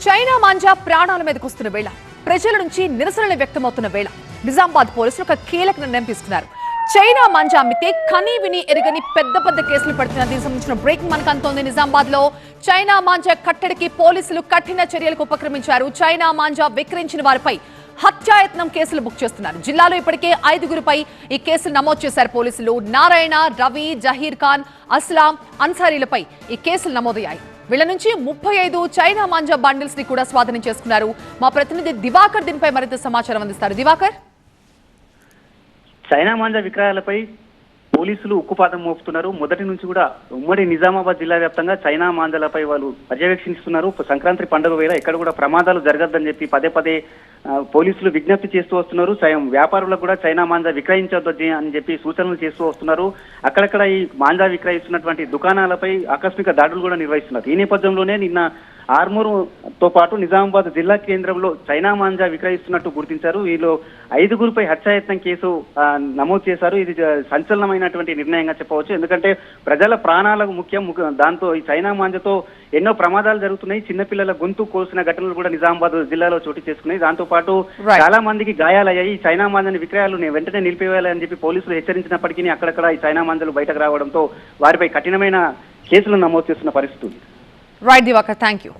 China manja ప్రాణాల మీదకు వస్తున్న వేళ ప్రజల నుంచి నిరసనలు వ్యక్తమవుతున్న వేళ నిజామాబాద్ పోలీసులు ఒక కీలక నిర్ణయం తీసుకున్నారు. చైనా మాంజా అమ్మితే కనీ విని ఎరగని పెద్ద పెద్ద కేసులు పెడుతున్న దీనికి సంబంధించిన బ్రేకింగ్ మనకు అంతోంది. నిజామాబాద్ లో చైనా మాంజా కట్టడికి పోలీసులు కఠిన చర్యలకు ఉపక్రమించారు. చైనా మాంజా విక్రయించిన వారిపై హత్యాయత్నం కేసులు బుక్ చేస్తున్నారు. జిల్లాలో ఇప్పటికే 5గురిపై ఈ కేసులు నమోదు చేశారు పోలీసులు. నారాయణ, రవి, జహీర్ ఖాన్, అస్లాం, అన్సారీలపై ఈ కేసులు నమోదయ్యాయి. వీళ్ళ నుంచి 35 చైనా మాంజా బండిల్స్ ని కూడా స్వాధీనం చేసుకున్నారు. మా ప్రతినిధి దివాకర్ దీనిపై మరింత సమాచారం అందిస్తారు. దివాకర్, చైనా మాంజా విక్రయాలపై పోలీసులు ఉక్కుపాదం మోపుతున్నారు. మొదటి నుంచి కూడా ఉమ్మడి నిజామాబాద్ జిల్లా వ్యాప్తంగా చైనా మాంజాలపై వాళ్ళు పర్యవేక్షిస్తున్నారు. సంక్రాంతి పండుగ వేళ ఎక్కడ కూడా ప్రమాదాలు జరగద్దని చెప్పి పదే పదే పోలీసులు విజ్ఞప్తి చేస్తూ వస్తున్నారు. వ్యాపారులకు కూడా చైనా మాంజా విక్రయించవద్దు అని చెప్పి సూచనలు చేస్తూ వస్తున్నారు. అక్కడక్కడ ఈ మాంజా విక్రయిస్తున్నటువంటి దుకాణాలపై ఆకస్మిక దాడులు కూడా నిర్వహిస్తున్నారు. ఈ నేపథ్యంలోనే నిన్న ఆర్మూరుతో పాటు నిజామాబాద్ జిల్లా కేంద్రంలో చైనా మాంజా విక్రయిస్తున్నట్టు గుర్తించారు. వీళ్ళు 5గురిపై హత్యాయత్నం కేసు నమోదు చేశారు. ఇది సంచలనమైనటువంటి నిర్ణయంగా చెప్పవచ్చు. ఎందుకంటే ప్రజల ప్రాణాలకు ముఖ్యం. దాంతో ఈ చైనా మాంజాతో ఎన్నో ప్రమాదాలు జరుగుతున్నాయి. చిన్నపిల్లల గొంతు కోసిన ఘటనలు కూడా నిజామాబాద్ జిల్లాలో చోటు చేసుకున్నాయి. దాంతో పాటు చాలా మందికి గాయాలయ్యాయి. చైనా మాంజాని విక్రయాలు వెంటనే నిలిపివేయాలని చెప్పి పోలీసులు హెచ్చరించినప్పటికీ అక్కడక్కడ ఈ చైనా మాంజాలు బయటకు రావడంతో వారిపై కఠినమైన కేసులు నమోదు చేస్తున్న పరిస్థితి. Right Divakar, thank you.